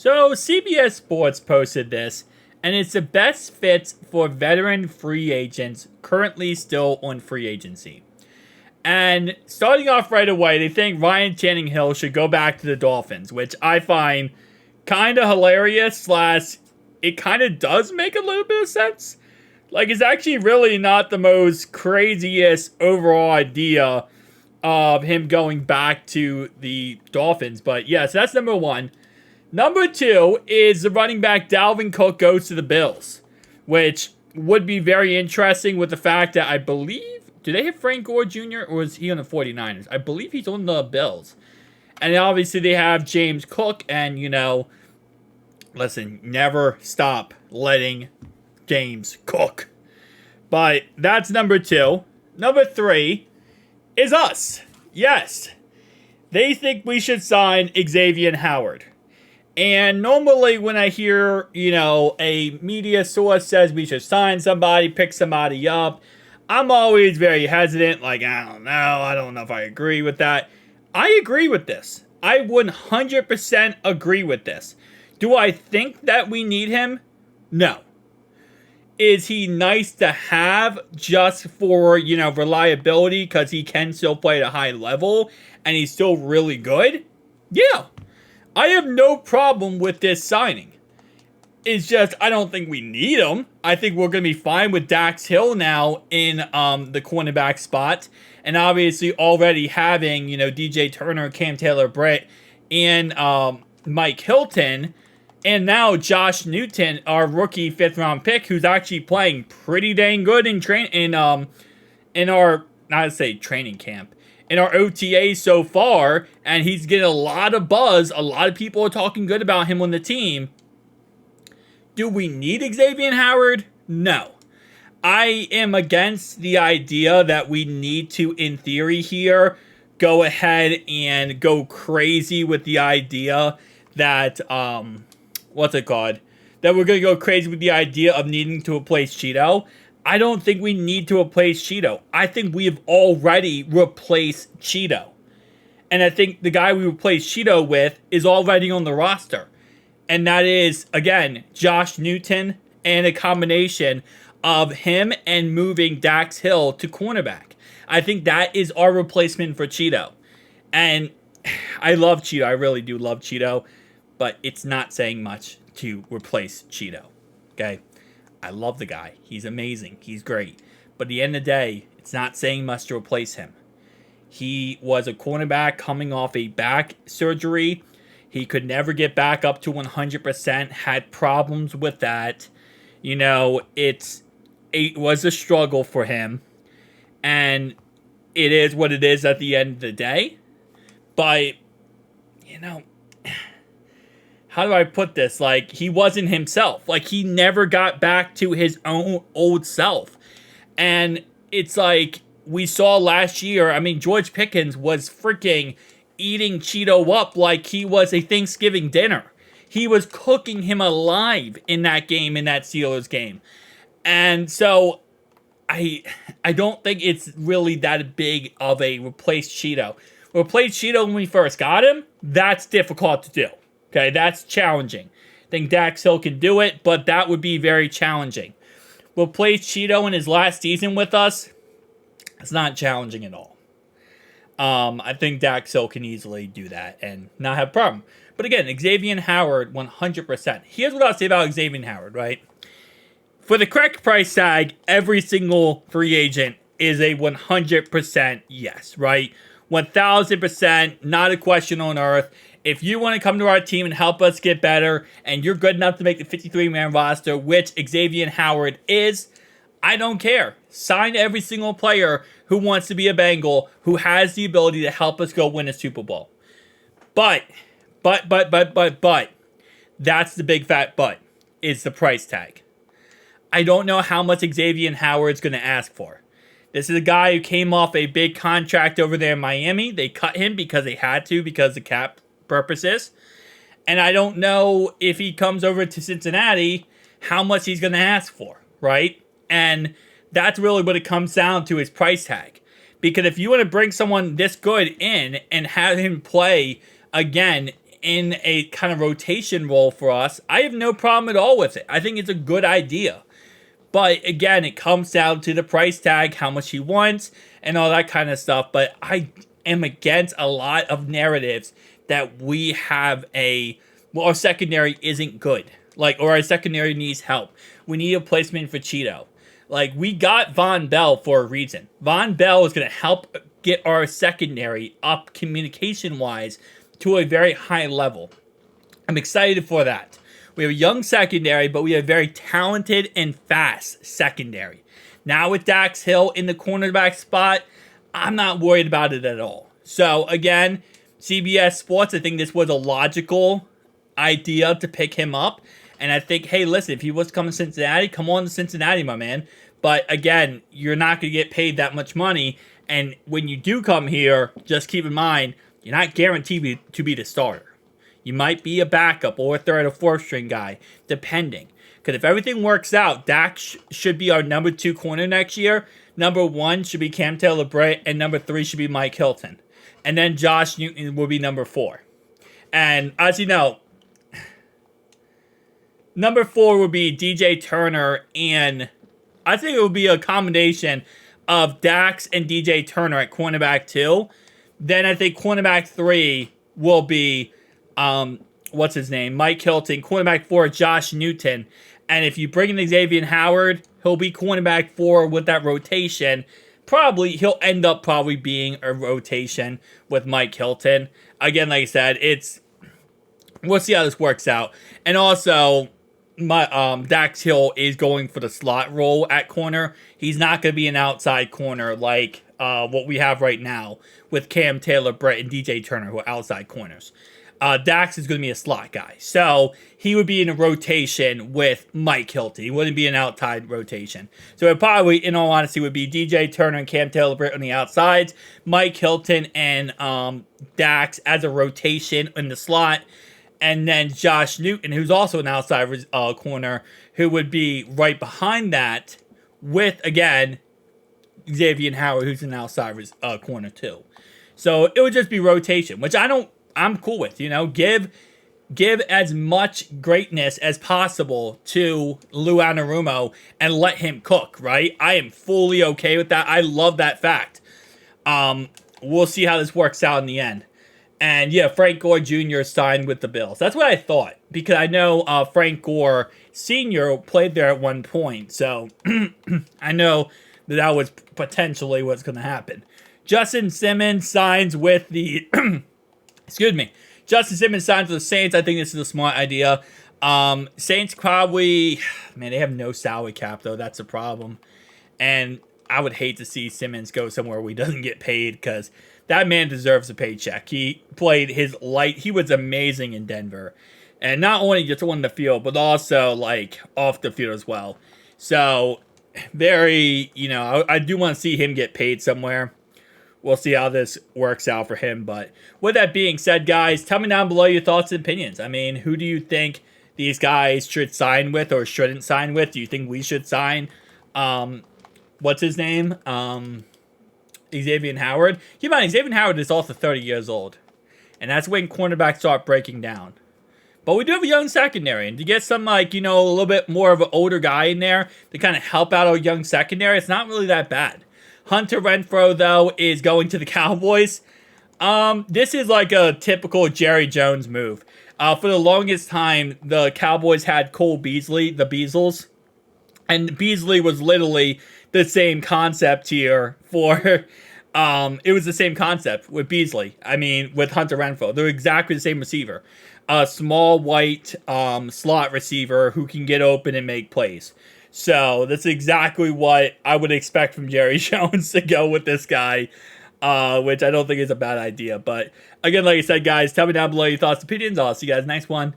So CBS Sports posted this, and it's the best fits for veteran free agents currently still on free agency. And starting off right away, they think Ryan Tannehill should go back to the Dolphins, which I find kind of hilarious, slash, it kind of does make a little bit of sense. Like, it's actually really not the most craziest overall idea of him going back to the Dolphins. But yes, that's number one. Number two is the running back Dalvin Cook goes to the Bills, which would be very interesting with the fact that I believe, do they have Frank Gore Jr. or is he on the 49ers? I believe he's on the Bills. And obviously they have James Cook, and listen, never stop letting James cook. But that's number two. Number three is us. Yes. They think we should sign Xavien Howard. And normally when I hear, a media source says we should sign somebody, pick somebody up, I'm always very hesitant. Like, I don't know if I agree with that. I agree with this. I 100% agree with this. Do I think that we need him? No. Is he nice to have just for, reliability because he can still play at a high level and he's still really good? Yeah. I have no problem with this signing. It's just, I don't think we need him. I think we're going to be fine with Dax Hill now in the cornerback spot. And obviously already having, DJ Turner, Cam Taylor-Britt, and Mike Hilton. And now Josh Newton, our rookie 5th-round pick, who's actually playing pretty dang good in our, not to say training camp, in our OTA so far, and he's getting a lot of buzz. A lot of people are talking good about him on the team. Do we need Xavien Howard? No. I am against the idea that we need to, in theory here, go ahead and go crazy with the idea that, that we're going to go crazy with the idea of needing to replace Cheeto. I don't think we need to replace Cheeto. I think we have already replaced Cheeto. And I think the guy we replaced Cheeto with is already on the roster. And that is, again, Josh Newton and a combination of him and moving Dax Hill to cornerback. I think that is our replacement for Cheeto. And I love Cheeto. I really do love Cheeto. But it's not saying much to replace Cheeto. Okay? I love the guy. He's amazing. He's great. But at the end of the day, it's not saying much to replace him. He was a cornerback coming off a back surgery. He could never get back up to 100%. Had problems with that. It was a struggle for him. And it is what it is at the end of the day. But, how do I put this? Like, he wasn't himself. Like, he never got back to his own old self. And it's like we saw last year. I mean, George Pickens was freaking eating Cheeto up like he was a Thanksgiving dinner. He was cooking him alive in that game, in that Steelers game. And so I don't think it's really that big of a replace Cheeto. Replace Cheeto when we first got him, that's difficult to do. Okay, that's challenging. I think Dax Hill can do it, but that would be very challenging. Replace Cheeto in his last season with us, it's not challenging at all. I think Dax Hill can easily do that and not have a problem. But again, Xavien Howard, 100%. Here's what I'll say about Xavien Howard, right? For the correct price tag, every single free agent is a 100% yes, right? 1,000%, not a question on earth. If you want to come to our team and help us get better, and you're good enough to make the 53-man roster, which Xavien Howard is, I don't care. Sign every single player who wants to be a Bengal, who has the ability to help us go win a Super Bowl. But, that's the big fat but, is the price tag. I don't know how much Xavien Howard's going to ask for. This is a guy who came off a big contract over there in Miami. They cut him because they had to, because of cap purposes. And I don't know if he comes over to Cincinnati, how much he's going to ask for, right? And that's really what it comes down to, is price tag. Because if you want to bring someone this good in and have him play again in a kind of rotation role for us, I have no problem at all with it. I think it's a good idea. But again, it comes down to the price tag, how much he wants, and all that kind of stuff. But I am against a lot of narratives that we have our secondary isn't good. Or our secondary needs help. We need a placement for Cheeto. We got Von Bell for a reason. Von Bell is going to help get our secondary up communication-wise to a very high level. I'm excited for that. We have a young secondary, but we have a very talented and fast secondary. Now with Dax Hill in the cornerback spot, I'm not worried about it at all. So again, CBS Sports, I think this was a logical idea to pick him up. And I think, hey, listen, if he was to come to Cincinnati, come on to Cincinnati, my man. But again, you're not going to get paid that much money. And when you do come here, just keep in mind, you're not guaranteed to be the starter. You might be a backup or a third or fourth string guy, depending. Because if everything works out, Dax should be our number 2 corner next year. Number 1 should be Cam Taylor-Britt, and number 3 should be Mike Hilton. And then Josh Newton will be number 4. And as you know, number 4 would be DJ Turner, and I think it would be a combination of Dax and DJ Turner at cornerback 2. Then I think cornerback 3 will be, what's his name? Mike Hilton. Cornerback 4, Josh Newton. And if you bring in Xavien Howard, he'll be cornerback 4 with that rotation. He'll end up being a rotation with Mike Hilton. Again, like I said, we'll see how this works out. And also, Dax Hill is going for the slot role at corner. He's not going to be an outside corner like what we have right now with Cam Taylor-Britt and DJ Turner, who are outside corners. Dax is going to be a slot guy. So he would be in a rotation with Mike Hilton. He wouldn't be an outside rotation. So it probably, in all honesty, would be DJ Turner and Cam Taylor-Britt on the outsides, Mike Hilton and Dax as a rotation in the slot, and then Josh Newton, who's also an outside corner, who would be right behind that with, again, Xavien Howard, who's an outside corner too. So it would just be rotation, which I'm cool with. Give as much greatness as possible to Lou Anarumo and let him cook, right? I am fully okay with that. I love that fact. We'll see how this works out in the end. And yeah, Frank Gore Jr. signed with the Bills. That's what I thought, because I know Frank Gore Sr. played there at one point. So I know that was potentially what's going to happen. Justin Simmons signs with the... excuse me. Justin Simmons signs with the Saints. I think this is a smart idea. Saints probably... Man, they have no salary cap, though. That's a problem. And I would hate to see Simmons go somewhere where he doesn't get paid, because that man deserves a paycheck. He played he was amazing in Denver. And not only just on the field, but also, off the field as well. So, I do want to see him get paid somewhere. We'll see how this works out for him. But with that being said, guys, tell me down below your thoughts and opinions. I mean, who do you think these guys should sign with or shouldn't sign with? Do you think we should sign, what's his name? Xavien Howard. Keep in mind, Xavien Howard is also 30 years old. And that's when cornerbacks start breaking down. But we do have a young secondary. And to get some, a little bit more of an older guy in there to kind of help out our young secondary, it's not really that bad. Hunter Renfrow, though, is going to the Cowboys. This is like a typical Jerry Jones move. For the longest time, the Cowboys had Cole Beasley, the Beasles. And Beasley was literally the same concept here for... it was the same concept with Beasley. I mean, with Hunter Renfrow. They're exactly the same receiver. A small, white slot receiver who can get open and make plays. So that's exactly what I would expect from Jerry Jones to go with this guy, which I don't think is a bad idea. But again, like I said, guys, tell me down below your thoughts and opinions. I'll see you guys next one.